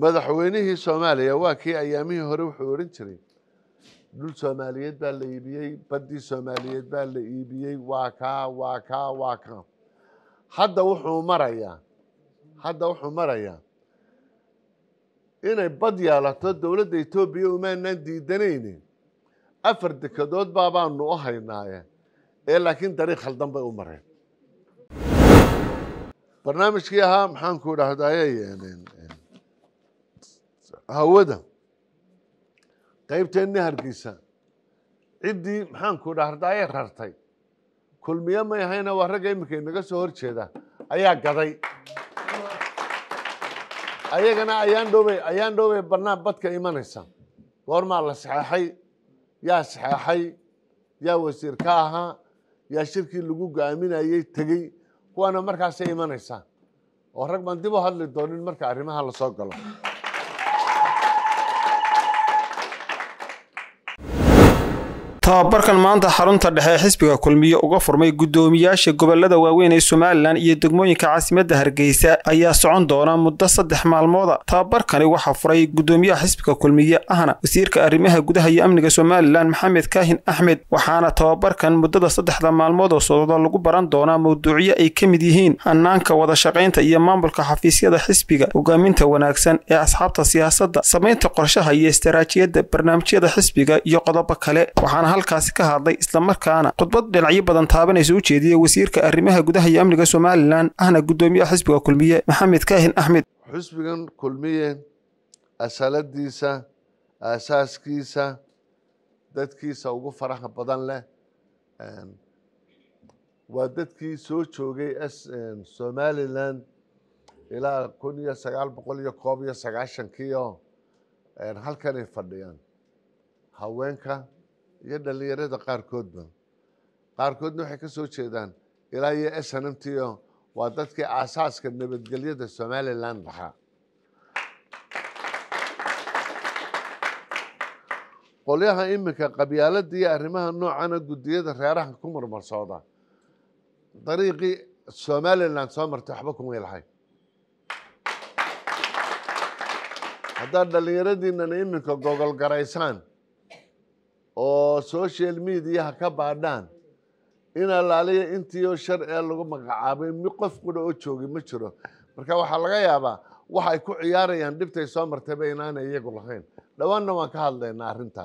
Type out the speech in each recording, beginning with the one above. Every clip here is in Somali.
madaxweynihii Soomaaliya waa kii ayaamihii hore wuxuu oran jiray dul Soomaaliyeed baa la iibiyay badii Soomaaliyeed baa la iibiyay waa ka hadda wuxuu marayaa inay bad yeelato dawladda Itoobiya umaanaan diidanaynin afar dekadood baabaanu u haynaaye laakiin dariiq khaldan bay u mareen barnaamijkii ahaa maxaan ku dhahdaaye hawada qaybteennii Hargeysa ciddii maxaan ku dhahdaaye rartay kulmiye ma yahayna waa ragga imika inaga soo horjeeda ayaa gaday ayagana ayaan dhoobay barnaamij badka imanaysa goormaa la saxeexay yaa wasiir ka ahaa yaa shirkii lagu go'aaminayay tegey kuwana markaasay imanaysaa oo rag baan dib u hadli doonin marka arrimaha la soo galo tababarkan maanta xarunta dhexe xisbiga kulmiye uga furmay gudoomiyaasha gobolada waaweyn ee Soomaaliland iyo degmooyinka caasimadda Hargeysa ayaa socon doona muddo 3 maalmood tababarkani waxa furay gudoomiyaha xisbiga kulmiye ahna wasiirka arrimaha gudaha iyo amniga Soomaaliland Maxamed Kaahin Axmed waxaana tababarkan muddada 3 maalmood oo socda lagu baran doona mowduucyo ay kamid yihiin hannaanka wada shaqaynta iyo maamulka xafiisyada xisbiga hogaaminta wanaagsan ee asxaabta siyaasadda sameynta qorshaha iyo istaraatiijiyadda barnaamijyada xisbiga iyo qodobo kale waxaana halkaasi ka hadlay isla markaana khudbad dhinacyo badan taabanaysa u jeediyay wasiirka arrimaha gudaha iyo amniga Soomaaliland ahna gudoomiyaha xisbiga kulmiye Maxamed Kaahin Axmed xisbigan kulmiye asaladiisa asaaskiisa dadkiisa ugu faraha badan leh waa dadkii soo joogay Soomaaliland ilaa 1991 halkan ay fadhiyaan haweenka iyo dhalinyarada qaarkoodna waxay ka soo jeedaan ilaa iyo SNMT waa dadkii aasaaska nabadgelyada Soomaaliland lahaa qolyaha imika qabyaaladda iyo arrimaha noocana gudiyada reeraha ku marmarsooda dariiqii Soomaaliland soo martay waxba kuma ilahay hadda dhalinyaradiina imika gogol garaysaan oo social media ka baadhaan in allaaliya intii shar ee lagu magacaabay mi qof qura oo joogay ma jiro marka waxa laga yaabaa waxa ay ku ciyaarayaan dhibtay soo martay baynaana iyagu lahayn dhawaanna waan ka hadlaynaa arrinta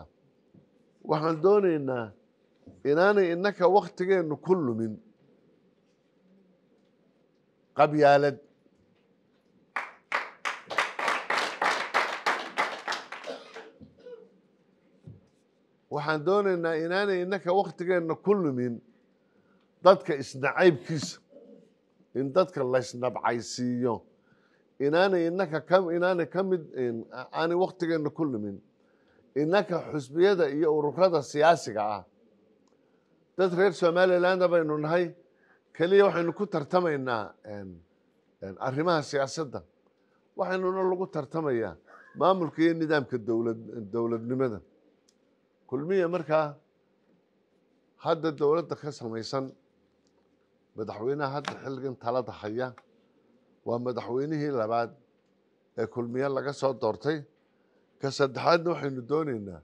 waxaan doonaynaa inaanay innaka waqtigeenu ku lumin qabyaalad waxaan doonaynaa inaanay innaka waqtigeena ku lumin dadka isnacaybkiisa in dadka la isnabcaysiiyo inaanay kamid aanay waqtigeena ku lumin innaka xusbiyada iyo ururada siyaasiga ah dad reer Soomaaliland baynu nahay kaliya waxaynu ku tartamaynaa arrimaha siyaasadda waxaynuna lagu tartamayaa maamulka iyo nidaamka dowladnimada kulmiye markaa hadda dawladda ka samaysan madaxweynaha hadda xilligan talada haya waa madaxweynihii labaad ee kulmiye laga soo doortay ka saddexaadna waxaynu doonaynaa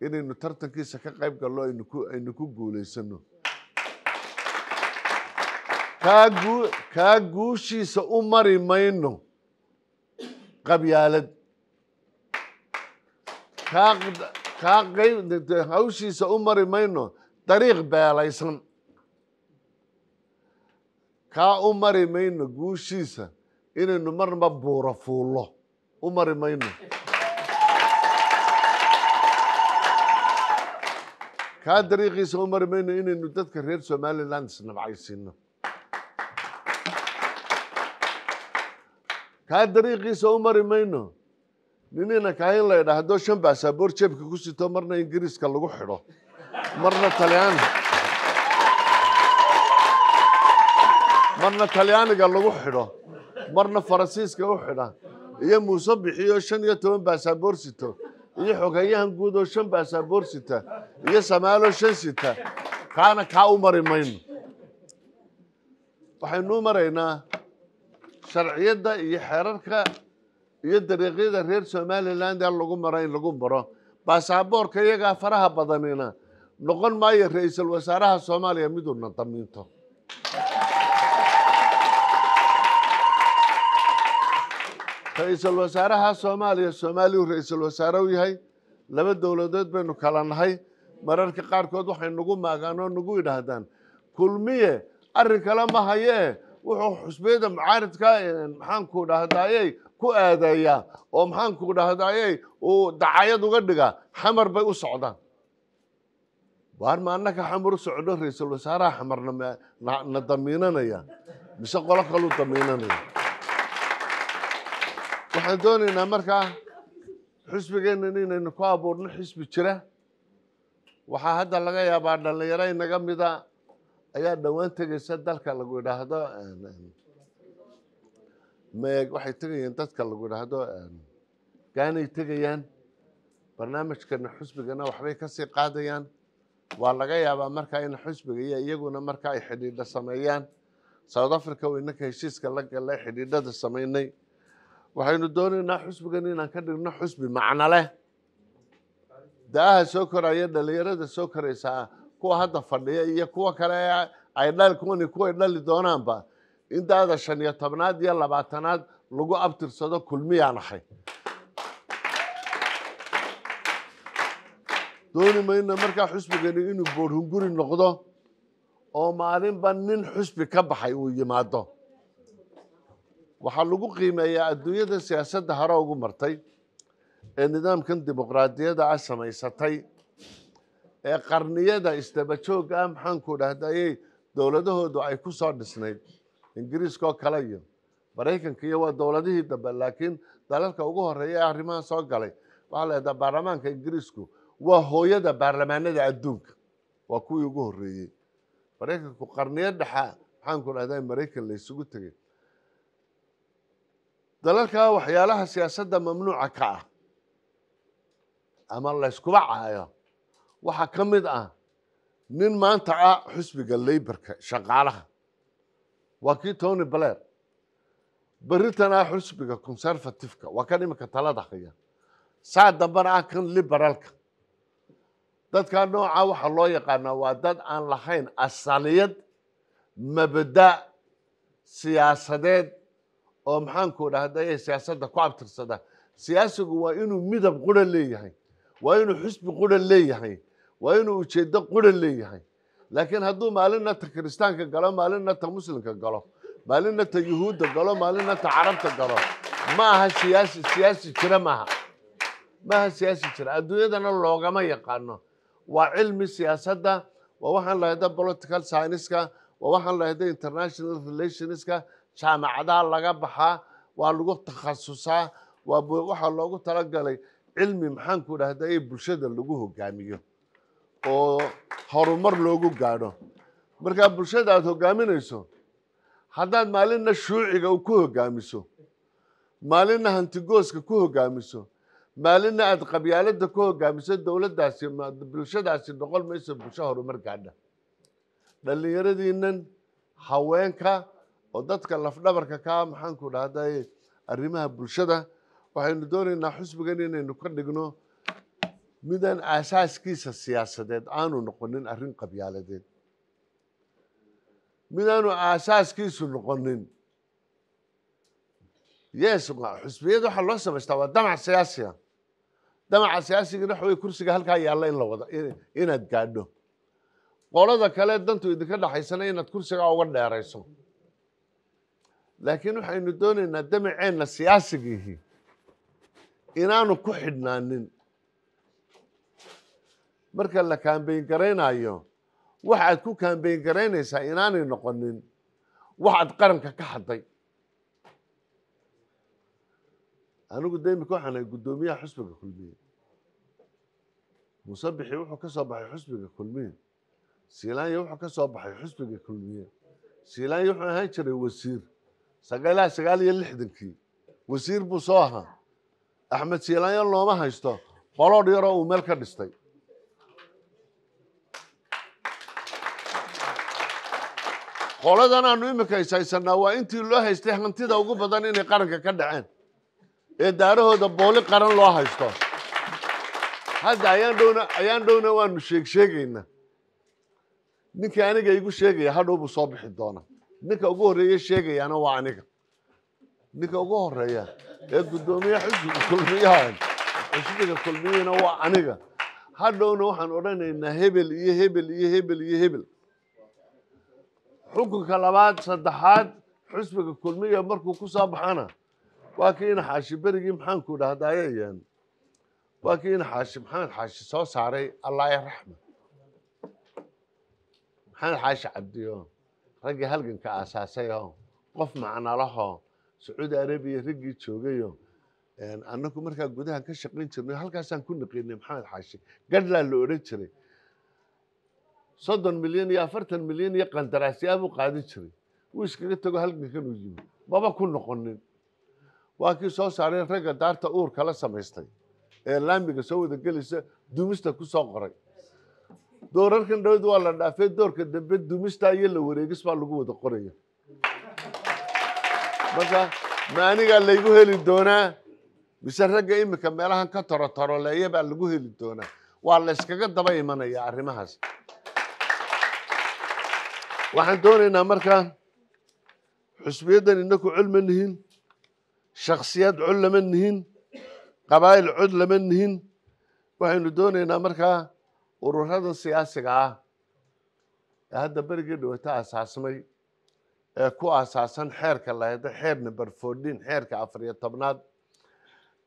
inaynu tartankiisa ka qayb galno aynu ku guulaysano kaa guushiisa u mari mayno qabyaalad hawshiisa u mari mayno dariiq beelaysan kaa u mari mayno guushiisa inaynu marnaba buuro fuullo u mari mayno kaa dariiqiisa u mari mayno inaynu dadka reer Soomaaliland isnabcaysiino kaa dariiqiisa u mari mayno ninina kaahin la yidhaahdo 5 baasaboor jeebka ku sito marna Ingiriiska lagu xidho marna Talyaaniga lagu xidho marna Faransiiska u xidha iyo Muuse bixiyo 15 baasaboor sito iyo xogayahan guud oo 5 baasaboor sita iyo Soomaalo 5 sita kaana ka u mari mayno waxaynu maraynaa sharciyada iyo xeerarka iyo dariiqyada reer Somaliland ee lagu maray lagu maro baasaboorka iyaga faraha badanina noqon maayo ra'iisul wasaaraha Soomaaliya miduu nadaminto ra'iisul wasaaraha Soomaaliya Soomaaliya ra'iisul wasaare u yahay laba dawladood baynu kala nahay mararka qaarkood waxay nagu maagaano nagu yiraahdaan kulmiye arrin kala ma hayee wuxuu xusbeeda mucaaradka maxaan ku dhahdayay ku aadaya oo maxaan ku dhahdayay oo dacayad uga dhiga xamar bay u socdaan waar ma annaka xamar u socdo ra'iisul wasaaraha xamarna na damiinanaya mise qolo kale u damiinanaya waxaan doonaynaa markaa xisbigeena inaynu ku abuurno xisbi jira waxaa hadda laga yaabaa dhalinyaro inaga mida ayaa dhawaan tegaysa dalka lagu yiraahdo waxay tegayaan dadka lagu yiraahdo gaanay tegayaan barnaamijkana xisbigana waxbay ka sii qaadayaan waa laga yaabaa markaa in xisbiga iyo iyaguna markaa ay xidhiidho sameeyaan South Africa weynaka heshiiska la galay xidhiidhada sameynay waxaynu doonaynaa xisbigan inaan ka dhigno xisbi macno leh daaha soo koraya dhalinyarada soo koraysa kuwa hadda fadhiya iyo kuwa kale ay dhali doonaanba in daada 15aad iyo 20aad lagu abtirsado kulmiyaan ahay dooni mayna markaa xisbigani inuu boorhunguri noqdo oo maalinba nin xisbi ka baxay uu yimaado waxaa lagu qiimeeyaa adduunyada siyaasadda hore ugu martay ee nidaamkan dimuqraadiyadda ah samaysatay ee qarniyada isdaba joogga ah maxaan ku dhahdayay dowladahoodu ay ku soo dhisnayd ingiriiska oo kale iyo maraykanka iyo waa dowladihii dambe laakiin dalalka ugu horeeya ee arrimaha soo galay waxaa la yidhaha baarlamaanka ingiriisku waa hooyada baarlamaanada adduunka waa kuwii ugu horreeyey maraykanku qarniyo dhexa maxaan ku dhahday maraykan la isugu tegay dalalka waxyaalaha siyaasadda mamnuuca ka ah ama la iskuba caayo waxaa ka mid ah nin maanta ah xisbiga Labourka shaqaalaha waa kii Tony Blair berritana ah xisbiga Conservative-ka waa kan imika talada haya saa dambana ah kan liberalka dadka nooca waxa loo yaqaanaa waa dad aan lahayn asaliyad mabda siyaasadeed oo maxaan ku dhahday siyaasadda ku abtirsada siyaasigu waa inuu midab qura leeyahay waa inuu xisbi qura leeyahay waa inuu ujeedo qura leeyahay laakiin hadduu maalinna ta kiristaanka galo maalinna ta muslimka galo maalinna ta yuhuudda galo maalinna ta carabta galo ma aha siyaasi jira maaha siyaasi jira adduunyadana loogama yaqaano waa cilmi siyaasadda waa waxaan lahayda political science-ka waa waxaan lahayda international relations-ka jaamacadaha laga baxaa waa lagu takhasusaa waxaa loogu talagalay cilmi maxaan ku dhahday bulshada lagu hogaamiyo oo horumar loogu gaadho markaa bulshada aad hogaaminayso haddaad maalinna shuuciga ku hogaamiso maalinna hantigooska ku hogaamiso maalinna aad qabyaaladda ku hogaamiso dowladdaasi bulshadaasi noqon mayso bulsho horumar gaadha dhallinyaradiinan haweenka oo dadka lafdhabarka ka maxaan ku dhahday arrimaha bulshada waxaynu doonaynaa xisbigan inaynu ka dhigno midaan aasaaskiisa siyaasadeed aanu noqonin arrin qabyaaladeed midaanu aasaaskiisu noqonin xisbiyada waxaa loo samaystaa waa damac siyaasiya damaca siyaasigana waxa wey kursiga halkaa yaalla in la wada inaad gaadho qolada kale dantu idinka dhaxaysana inaad kursigaa uga dheerayso laakiin waxaynu doonaynaa damaceenna siyaasigihii inaanu ku xidhnaanin marka la kaambeyn garaynayo waxaad ku kaambeyn garaynaysaa inaanay noqonin waxaad qaranka ka hadday anigu imika waxaan ahay guddoomiyaha xisbiga kulmiye musabixi wuxuu ka soo baxay xisbiga kulmiye siilaanya wuxuu ka soo baxay xisbiga kulmiye siilaanya wuxuu ahaan jiray wasiir 1969 wasiir buu soo ahaa axmed siilaanya looma haysto qoloodh yaroo uu meel ka dhistay qoladan aanu imika haysanaa waa intii loo haystay hantida ugu badan inay qaranka ka dhaceen daarahooda booli qaran loo haysto hadda ayaan dhowna waanu sheegaynaa ninka aniga igu sheegaya hadhow buu soo bixi doona ninka ugu horeeya sheegayana waa aniga ninka ugu horeeya ee gudoomiye xisbiga kulmiyana waa aniga hadhowna waxaan odhanaynaa hebel iyo hebel iyo hebel iyo hebel xukunka labaad saddexaad xisbiga kulmiya markuu ku soo baxana waa kii ina xaashi berigii maxaanku dhahdayeen waa kii ina xaashi maxamed xaashi soo saaray allah raxma maxamed xaashi cabdiyo raggii halganka aasaasayoo qof macnalahoo sacuudi arabiya raggii joogayo annagu markaa gudaha ka shaqayn jirnay halkaasaan ku naqinay maxamed xaashi gadhlaa la odhan jiray 30 milyan iyo 40 milyan iyo qandaraasyaal buu qaadin jiray wuu iskaga tago halgankan uu yimi baba ku noqonin waa kii soo saaray ragga daarta uurka la samaystay ee laamiga soo wada gelaysa dumista ku soo qoray doorarkan dhawd waa la dhaafay doorka dambe dumista iyo la wareegis baa lagu wada qoraya marka maaniga laygu heli doonaa mise ragga imika meelahan ka toroleeya baa lagu heli doonaa waa la iskaga daba imanaya arrimahaas waxaan doonaynaa markaa xusbiyadan inaku cod ma nihin shakhsiyad cod lama nihin qabaa'il cod lama nihin waxaynu doonaynaa markaa ururada siyaasiga ah ee hadda berigii dhawata asaasmay ee ku asaasan xeerka lahayda xeer number 14 xeerka 14aad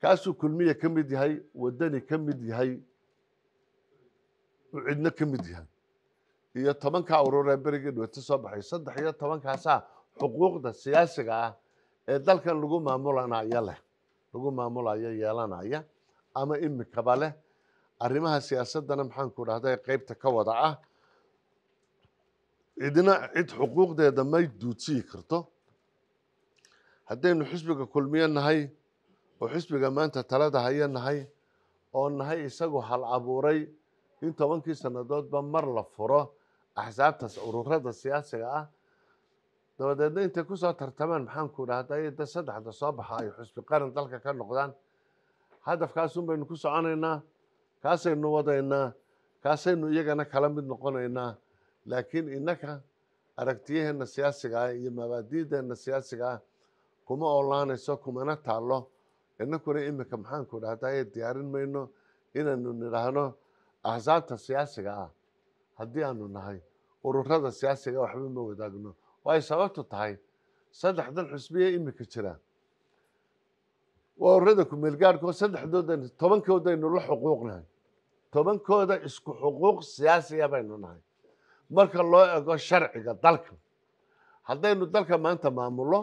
kaasuu kulmiye ka mid yahay wadani ka mid yahay cidna ka mid yahay iyo 10ka urur ee berigii dhawata soo baxay 13kaasa xuquuqda siyaasiga ah ee dalkan lagu maamulayo yeelanaya ama imikaba leh arrimaha siyaasadana maxaan ku dhahday qaybta ka wada ah cidna cid xuquuqdeeda may duudsiyi karto haddaynu xisbiga kulmiye nahay oo xisbiga maanta talada haya nahay oo nahay isagu hal abuuray in 10kii sannadoodba mar la furo axsaabtaas ururada siyaasiga ah dabadeedna intay ku soo tartamaan maxaan ku dhahday saddexda soo baxa ay xisbi qaran dalka ka noqdaan hadafkaasun baynu ku soconaynaa kaasaynu wadaynaa kaasaynu iyagana kala mid noqonaynaa laakiin innaka aragtiyaheena siyaasiga ah iyo mabaadi'deena siyaasiga ah kuma oolaanayso kumana taallo innakuna imika maxaan ku dhahday diyaarin mayno inaynu nidhaahno axsaabta siyaasiga ah haddii aanu nahay ururada siyaasiga waxba ma wadaagno way sababtu tahay saddexdan xusbiye imika jira waa ururada ku meel gaarkoo saddexdooda 10koodaynu la xuquuqnahay 10kooda isku xuquuq siyaasiya baynu nahay marka loo ego sharciga dalka haddaynu dalka maanta maamulo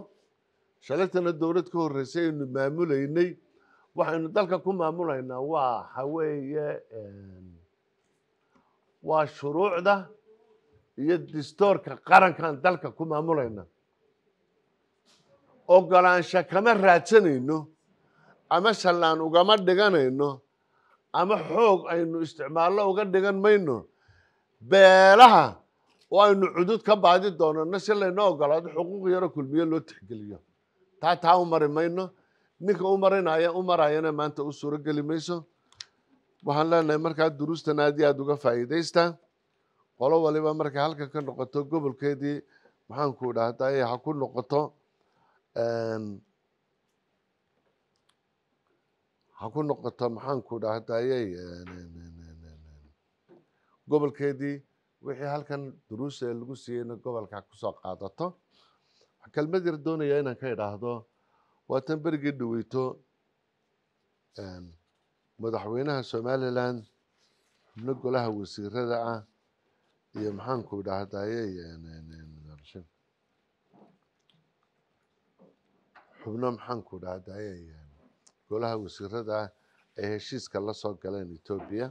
shalaytana dowlad ka horreysay aynu maamulaynay waxaynu dalka ku maamulaynaa waxa weeye waa shuruucda iyo dastuurka qarankan dalka ku maamulayna ogolaansho kama raadsanayno ama shallaan ugama dhiganayno ama xoog aynu isticmaallo uga dhigan mayno beelaha oo aynu cudud ka baadi doonano si laynoo ogolaado xuquuq yaro kulmiye loo tixgeliyo taa u mari mayno ninka u marayana maanta u suuro geli mayso waxaan leenahay markaa duruustan aad iyo aad uga faa'iidaystaa qolo waliba markay halkan ka noqoto gobolkeedii maxaan ku dhahday ha ku noqoto maxaan ku dhahdayey gobolkeedii wixii halkan duruusa lagu siiyeyna gobolka kusoo qaadato kelmad yar doonaya inaan ka idhaahdo waatan berigii dhaweyto madaxweynaha somaliland xubno golaha wasiirada ah iyo maxaan ku dhahdayey xubno maxaan ku dhahdayey golaha wasiirada ah ay heshiiska la soo galeen Ethiopia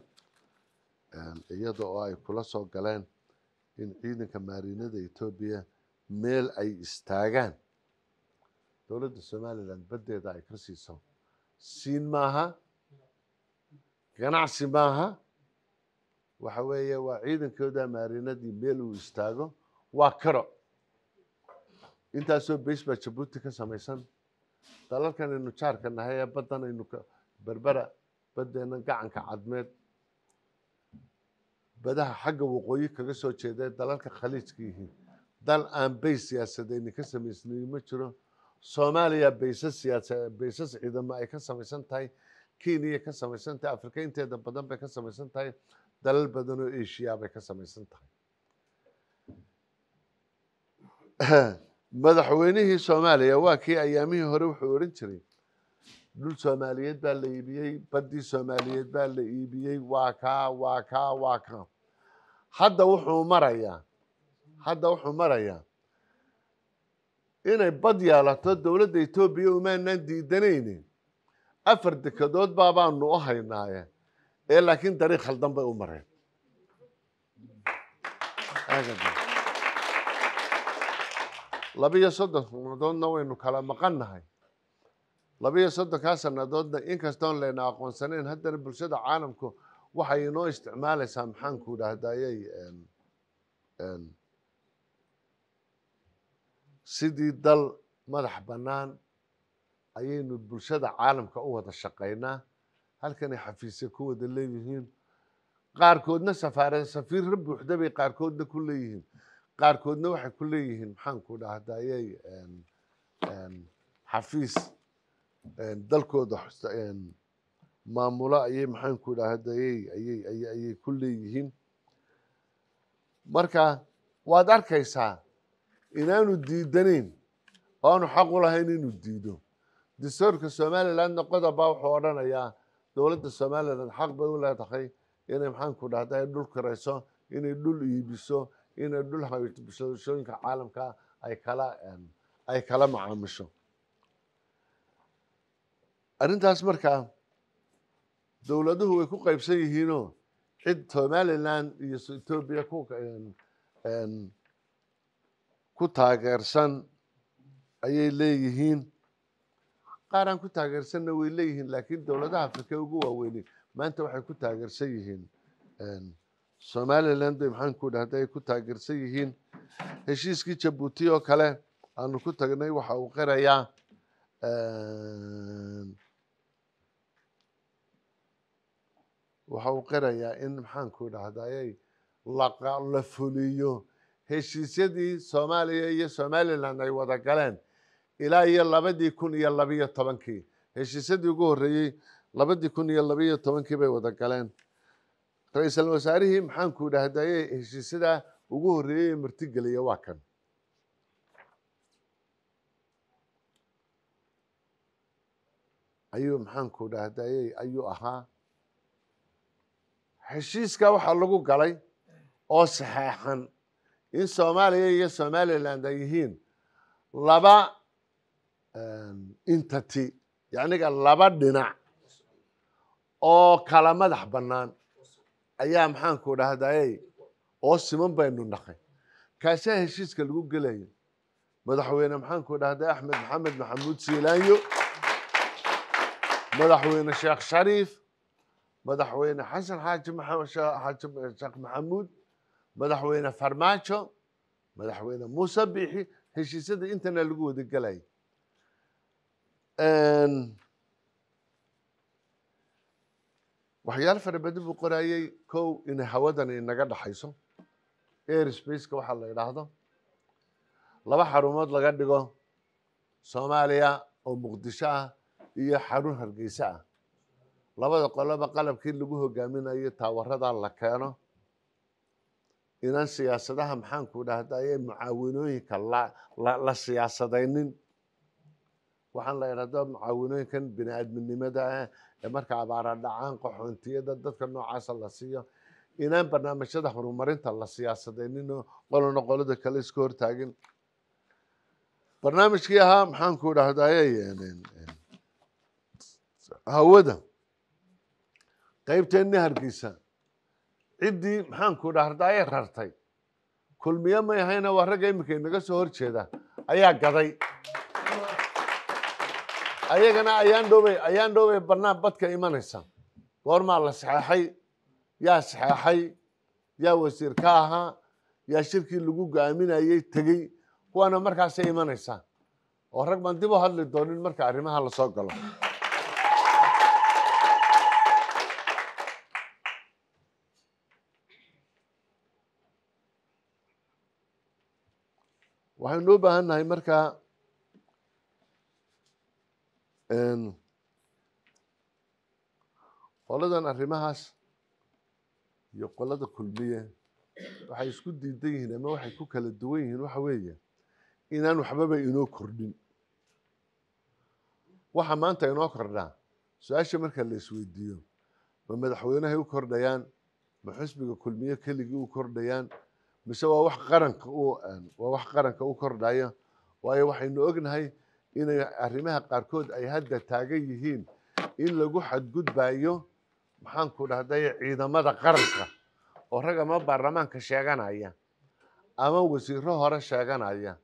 iyada oo ay kula soo galeen in ciidanka maarinada Ethiopia meel ay istaagaan dowladda Somaliland badeeda ay ka siiso siin maaha ganacsi maaha waxa weeye waa ciidankooda maarinadii meel uu istaago waa karo intaasoo base baa Djibouti ka samaysan dalalkan aynu jaarka nahay ee baddan aynu berbera baddeena gacanka cadmeed badaha xagga waqooyi kaga soo jeeda dalalka khaliijka yihiin dal aan bays siyaasadeyni ka samaysnayn ma jiro soomaaliya baysas ciidamo ay ka samaysan tahay kenya ka samaysan tahay afrika inteeda badan bay ka samaysan tahay dalal badan oo asia bay ka samaysan tahay madaxweynihii soomaaliya waa kii ayaamihii hore wuxuu odhan jiray dhul soomaaliyeed baa la iibiyey baddii soomaaliyeed baa la iibiyey waa kaa hadda wuxuu marayaa inay bad yeelato dowladda etoobiya umaanaan diidanayni 4 dekedood baabaanu u haynaaye ee laakiin dariiq khaldan bay u mareen 32 sannadoodna waynu kala maqannahay 32 sannadoodna inkastoon layna aqoonsanayn haddana bulshada caalamku waxay inoo isticmaalaysaa maxaanku dhahdayay sidii dal madax bannaan ayaynu bulshada caalamka u wada shaqaynaa halkanay xafiisya ku wada leeyihiin qaarkoodna safiirra buuxda bay qaarkoodna ku leeyihiin qaarkoodna waxay ku leeyihiin maxaanku dhahdayay xafiis dalkooda maamulo ayay maxaanku dhahdayay ayay ku leeyihiin marka waad arkaysaa inaanu diidanayn oo aanu xaq u lahayn inuu diido dastuurka somalilandna qodobbaa wuxuu odhanayaa dowladda somaliland xaq bay u leedahay inay maxaanku dhahday dhul kirayso inay dhul iibiso inay dhul bulshooyinka caalamka ay kala macaamisho arrintaas markaa dowladuhu way ku qaybsan yihiinoo cid somaliland iyo etoobiya ku taageersan ayay leeyihiin qaar aan ku taageersanna way leeyihiin laakiin dowladaha afrika ugu waaweyni maanta waxay ku taageersan yihiin somaliland bay maxaanku dhahday ay ku taageersan yihiin heshiiskii jabuuti oo kale aanu ku tagnay waxa uu qirayaa in maxaanku dhahdayay la fuliyo heshiisyadii soomaaliya iyo somaliland ay wada galeen ilaa iyo 2012 heshiisyadii ugu horreeyey 2012 bay wada galeen ra-iisul wasaarihii maxaanku dhahdayay heshiisyadaa ugu horreeyey martigeliya waa kan ayuu maxaanku dhahdayay ayuu ahaa heshiiska waxaa lagu galay oo saxeexan in soomaaliya iyo somaliland ay yihiin laba entity yacniga laba dhinac oo kala madax bannaan ayaa maxaanku dhahdayay oo siman baynu naqay kaasaa heshiiska lagu gelayo madaxweyne maxaanku dhahday axmed maxamed maxamuud siilaanyo madaxweyne sheekh shariif madaxweyne xasan sheekh maxamuud madaxweyne farmaajo madaxweyne muuse biixi heshiisyada intana lagu wada gelay waxyaalo fara badan buu qorayay kow inay hawadan inaga dhaxayso airspace-ka waxaa la yidhaahdo 2 xarumood laga dhigo soomaaliya oo muqdisho ah iyo xarun hargeysa ah labada qoloba qalabkii lagu hogaaminayo taawarada la keeno inaan siyaasadaha maxaanku dhahdaye mucaawinooyinka la siyaasadaynin waxaan la yidhahdo mucaawinooyinkan bini-aadminimada ah ee marka abaara dhacaan qaxoontiyada dadka noocaasa la siiyo inaan barnaamijyada horumarinta la siyaasadayninoo qolona qolada kale iska hortaagin barnaamijkii ahaa maxaanku dhahdaye hawada qaybteennii hargeysa ciddii maxaanku dhahdaye rartay kulmiye may ahayna waa ragga iminka inaga soo horjeeda ayaa gaday ayagana ayaan dhowbay barnaan badka imanaysa goormaa la saxeexay yaa wasiir ka ahaa yaa shirkii lagu go-aaminayey tegey kuwaana markaasay imanaysaa oo rag baan dib u hadli doonin marka arrimaha la soo galo waxaynu u baahannahay markaa qoladan arrimahaas iyo qolada kulmiye waxay isku diidan yihiin ama waxay ku kala duwan yihiin waxa weeye inaan waxbaba inoo kordhin waxa maanta inoo kordhaa su-aasha marka la isweydiiyo ma madaxweynahay u kordhayaan ma xisbiga kulmiye keligii u kordhayaan mise waa wax qaranka u kordhaya waayo waxaynu ognahay inay arrimaha qaarkood ay hadda taagan yihiin in lagu xadgudbayo maxaan ku dhahday ciidamada qaranka oo rag ama baarlamaanka sheeganaya ama wasiiro hore sheeganaya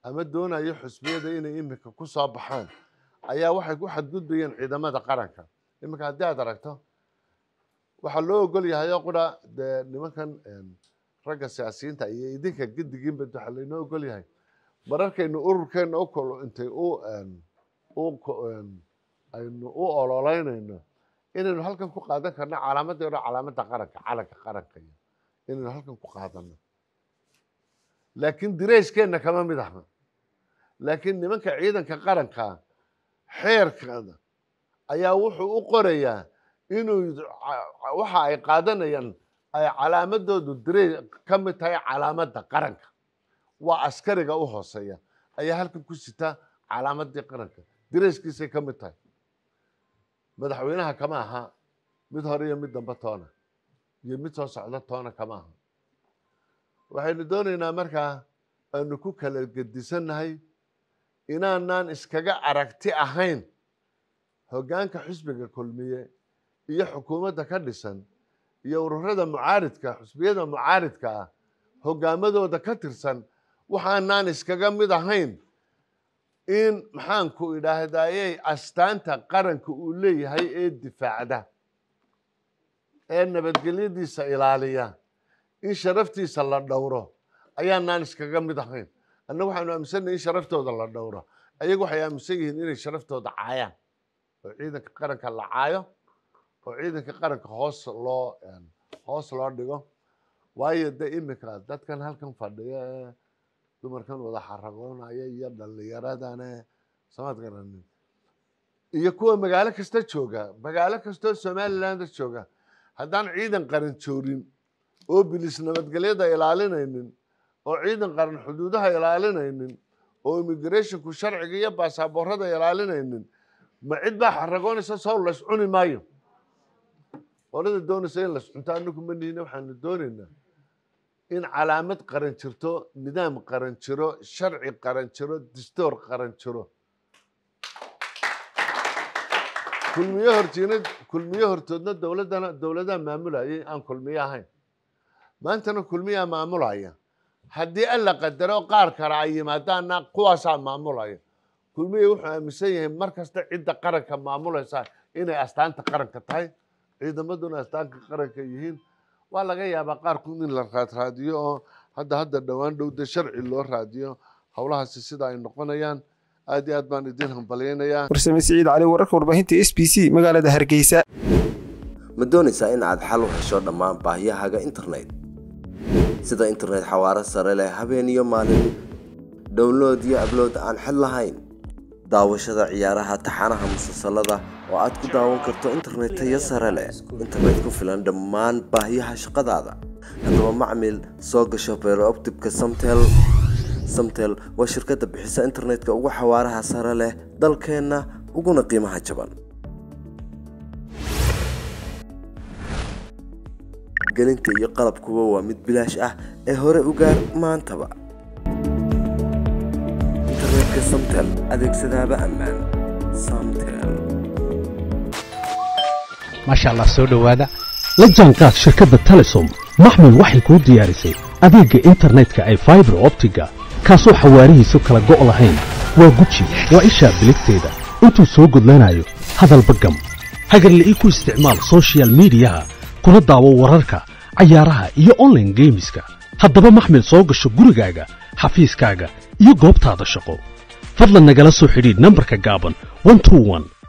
ama doonaya xusbiyada inay imika ku soo baxaan ayaa waxay ku xadgudbayeen ciidamada qaranka imika haddii aad aragto waxaa loo ogol yahay oo qura dee nimankan ragga siyaasiyiinta iyo idinka gedigiinba waxaa laynoo ogol yahay mararkaynu ururkeenna intay aynu u ololeynayno inaynu halkan ku qaadan karno calaamadda yaro calaamadda qaranka calanka qaranka inaynu halkan ku qaadano laakiin direyskeenna kama mid aha laakiin nimanka ciidanka qaranka xeerkada ayaa wuxuu u qorayaa inuu waxa ay qaadanayaan ay calaamadoodu direy ka mid tahay calaamadda qaranka waa askariga u hooseeya ayaa halkan ku sita calaamadii qaranka direyskiisay ka mid tahay madaxweynaha kama aha mid hore iyo mid dambe toona iyo mid soo socda toona kama aha waxaynu doonaynaa markaa aanu ku kala gedisannahay inaanaan iskaga aragti ahayn hoggaanka xisbiga kulmiye iyo xukuumadda ka dhisan iyo ururada mucaaridka xusbiyada mucaaridka ah hoggaamadooda ka tirsan waxaanaan iskaga mid ahayn in maxaanku idhaahdayey astaanta qaranka uu leeyahay ee difaacda ee nabadgelyadiisa ilaaliya in sharaftiisa la dhowro ayaanaan iskaga mid ahayn annagu waxaanu aaminsannahay in sharaftooda la dhowro ayagu waxay aaminsan yihiin inay sharaftooda caayaan oo ciidanka qaranka la caayo oo ciidanka qaranka hoos loo dhigo waayo de imika dadkan halkan fadhiya ee dumarkan wada xaragoonaya iyo dhallinyaradane samaad garanin iyo kuwa magaalo kasta jooga magaalo kastoo somaliland jooga haddaan ciidan qaran joorin oo bilis nabadgelyada ilaalinaynin oo ciidan qaran xuduudaha ilaalinaynin oo immigrationku sharciga iyo baasaboorada ilaalinaynin ma cid baa xaragoonaysa sow las cuni maayo qolada doonaysa in las cunto anagu ma nihina waxaanu doonaynaa in calaamad qaran jirto nidaam qaran jiro sharci qaran jiro dastuur qaran jiro kulmiye hortoodna dowladaha maamulayay aan kulmiye ahayn maantana kulmiyaa maamulaya haddii alla qadaro qaar kale ay yimaadaanna kuwaasaa maamulaya kulmiye wuxuu aaminsan yahay mar kasta cidda qaranka maamulaysa inay astaanta qaranka tahay ciidamaduna astaanka qaranka yihiin waa laga yaabaa qaarkood in la raadraadiyo oo hadda dhowaan dhowda sharci loo raadiyo howlahaasi sida ay noqonayaan aad iyo aad baan idin hambalyaynayaa warsame siciid cali wararka warbaahinta SBC magaalada Hargeysa ma doonaysaa in aad xal u hesho dhammaan baahiyahaaga internet sida internet xawaare sare leh habeen iyo maalin download iyo upload aan xad lahayn daawashada ciyaaraha taxanaha musalsalada oo aad ku daawan karto internet tayo sare leh internet ku filan dhammaan baahiyaha shaqadaada haddaba macmiil soo gasho Fiber Optic Samtel waa shirkadda bixisa internetka ugu xawaaraha sare leh dalkeena uguna qiimaha jaban gelinta iyo qalabkuba waa mid bilaash ah ee hore u gaar maantaba internetka Samtel adeegsadaaba ammaan Samtel ما شاء الله سو دhowaada la jaanqaad shirkadda Telesom maxmil waxay ku diyaarisay adeega internetka ay fiber optiga kaasoo xawaarihiisu kala go' lahayn waa guji waa isha biligteeda intuu soo gudlanayo hadalba gam hagarle ii ku isticmaal social media kuna daawo wararka ciyaaraha iyo online gameska haddaba maxmil soo gasho gurigaaga xafiiskaaga iyo goobtaada shaqo fadlan nagala soo xidhiidh nambarka gaaban 121